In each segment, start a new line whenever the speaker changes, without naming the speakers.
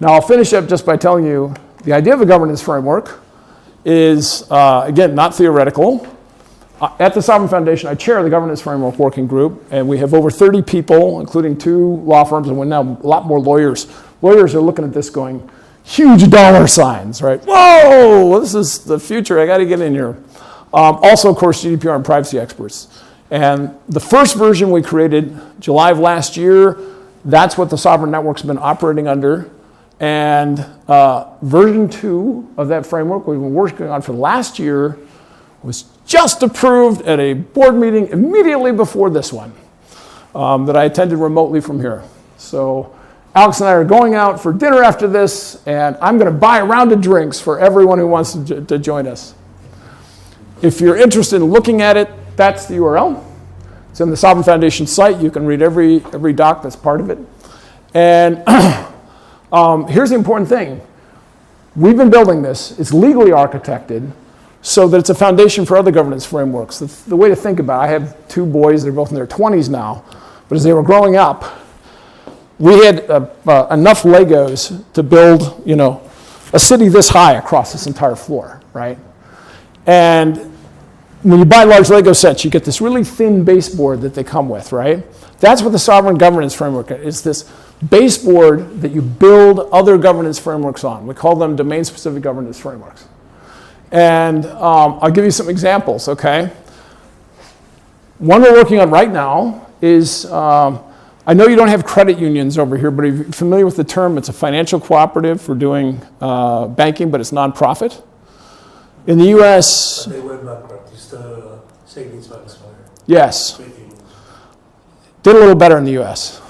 Now, I'll finish up just by telling you the idea of a governance framework is, again, not theoretical. At the Sovrin Foundation, I chair the Governance Framework Working Group, and we have over 30 people, including 2 law firms, and we're now a lot more lawyers. Lawyers are looking at this going, huge dollar signs, right? Whoa, this is the future, I gotta get in here. Also, of course, GDPR and privacy experts. And the first version we created July of last year, that's what the Sovrin Network's been operating under. And version 2 of that framework we've been working on for the last year was just approved at a board meeting immediately before this one that I attended remotely from here. So Alex and I are going out for dinner after this, and I'm going to buy a round of drinks for everyone who wants to join us. If you're interested in looking at it, that's the URL. It's in the Sovrin Foundation site. You can read every doc that's part of it. And here's the important thing. We've been building this. It's legally architected so that it's a foundation for other governance frameworks. The way to think about it, I have 2 boys. They're both in their 20s now. But as they were growing up, we had enough Legos to build, a city this high across this entire floor, right? And when you buy large Lego sets, you get this really thin baseboard that they come with, right? That's what the Sovrin Governance Framework is, this baseboard that you build other governance frameworks on. We call them domain-specific governance frameworks. And I'll give you some examples, okay? One we're working on right now is, I know you don't have credit unions over here, but if you're familiar with the term, it's a financial cooperative for doing banking, but it's nonprofit. In the US...
But they went bankrupt. It's the savings banks.
Yes. Did a little better in the US.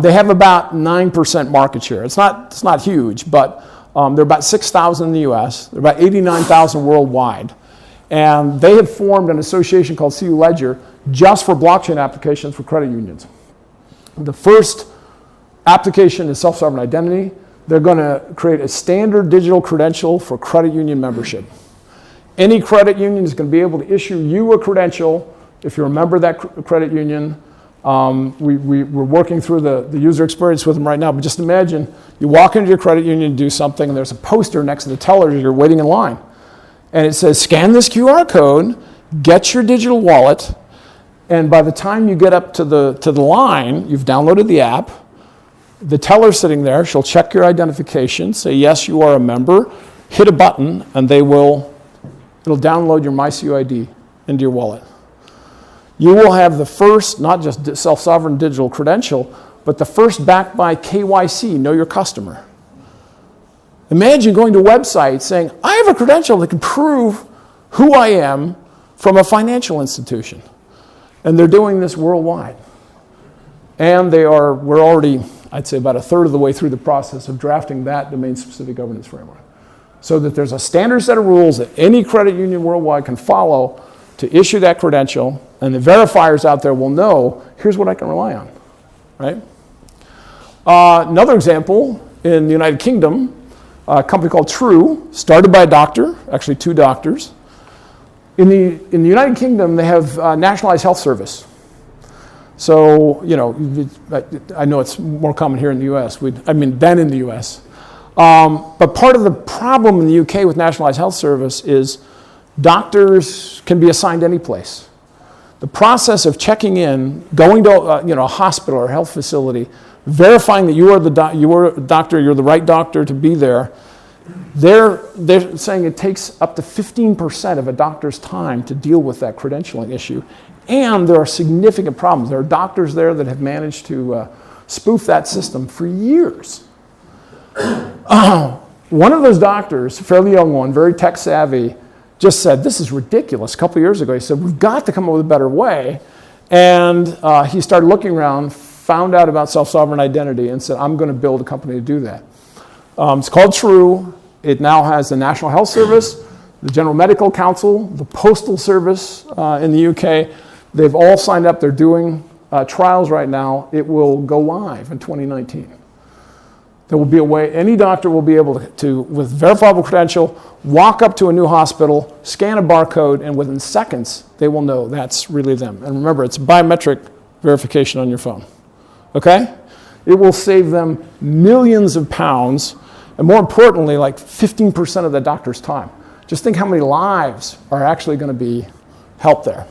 They have about 9% market share. It's not huge, but there are about 6,000 in the US. There are about 89,000 worldwide. And they have formed an association called CU Ledger just for blockchain applications for credit unions. The first application is self-sovereign identity. They're going to create a standard digital credential for credit union membership. Any credit union is going to be able to issue you a credential if you're a member of that credit union. We're working through the user experience with them right now, but just imagine you walk into your credit union to do something, and there's a poster next to the teller as you're waiting in line. And it says, scan this QR code, get your digital wallet, and by the time you get up to the line, you've downloaded the app. The teller's sitting there. She'll check your identification, say, yes, you are a member, hit a button, and it'll download your MyCUID into your wallet. You will have the first, not just self-sovereign digital credential, but the first backed by KYC, know your customer. Imagine going to a website saying, I have a credential that can prove who I am from a financial institution. And they're doing this worldwide. And we're already, I'd say, about a third of the way through the process of drafting that domain-specific governance framework. So that there's a standard set of rules that any credit union worldwide can follow to issue that credential, and the verifiers out there will know, here's what I can rely on, right? Another example, in the United Kingdom, a company called True, started by a doctor, actually 2 doctors. In the United Kingdom, they have nationalized health service. So, I know it's more common here in the US, than in the US. But part of the problem in the UK with nationalized health service is doctors can be assigned any place. The process of checking in, going to a hospital or health facility, verifying that you are a doctor, you're the right doctor to be there, they're saying it takes up to 15% of a doctor's time to deal with that credentialing issue. And there are significant problems. There are doctors there that have managed to spoof that system for years. One of those doctors, a fairly young one, very tech savvy, just said, this is ridiculous. A couple of years ago, he said, we've got to come up with a better way. And he started looking around, found out about self-sovereign identity, and said, I'm going to build a company to do that. It's called True. It now has the National Health Service, the General Medical Council, the Postal Service in the UK. They've all signed up. They're doing trials right now. It will go live in 2019. There will be a way, any doctor will be able to, with verifiable credential, walk up to a new hospital, scan a barcode, and within seconds, they will know that's really them. And remember, it's biometric verification on your phone. Okay? It will save them millions of pounds, and more importantly, like 15% of the doctor's time. Just think how many lives are actually going to be helped there.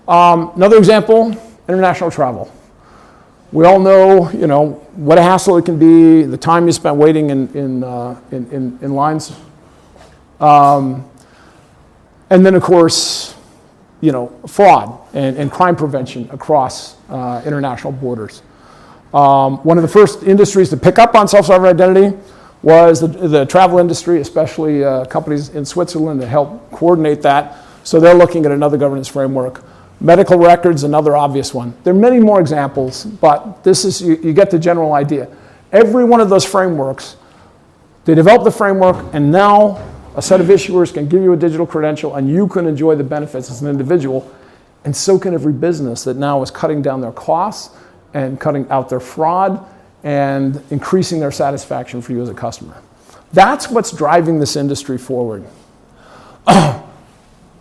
Another example, international travel. We all know, what a hassle it can be, the time you spent waiting in lines. And then, of course, fraud and crime prevention across international borders. One of the first industries to pick up on self-sovereign identity was the travel industry, especially companies in Switzerland that help coordinate that. So they're looking at another governance framework. Medical records, another obvious one. There are many more examples, but this is, you get the general idea. Every one of those frameworks, they develop the framework, and now a set of issuers can give you a digital credential, and you can enjoy the benefits as an individual, and so can every business that now is cutting down their costs and cutting out their fraud and increasing their satisfaction for you as a customer. That's what's driving this industry forward.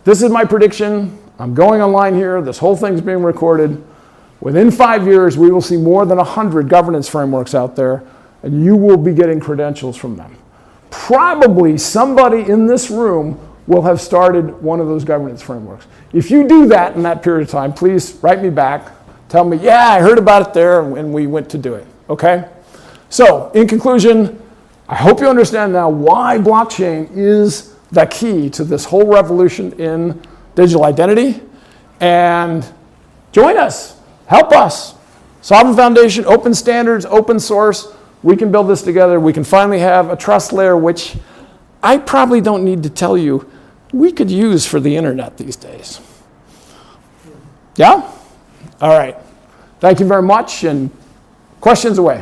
This is my prediction. I'm going online here. This whole thing's being recorded. Within 5 years, we will see more than 100 governance frameworks out there, and you will be getting credentials from them. Probably somebody in this room will have started one of those governance frameworks. If you do that in that period of time, please write me back. Tell me, yeah, I heard about it there, and we went to do it, okay? So, in conclusion, I hope you understand now why blockchain is the key to this whole revolution in digital identity. And join us, help us. Sovrin Foundation, open standards, open source. We can build this together. We can finally have a trust layer, which I probably don't need to tell you, we could use for the internet these days. Yeah? All right. Thank you very much, and questions away.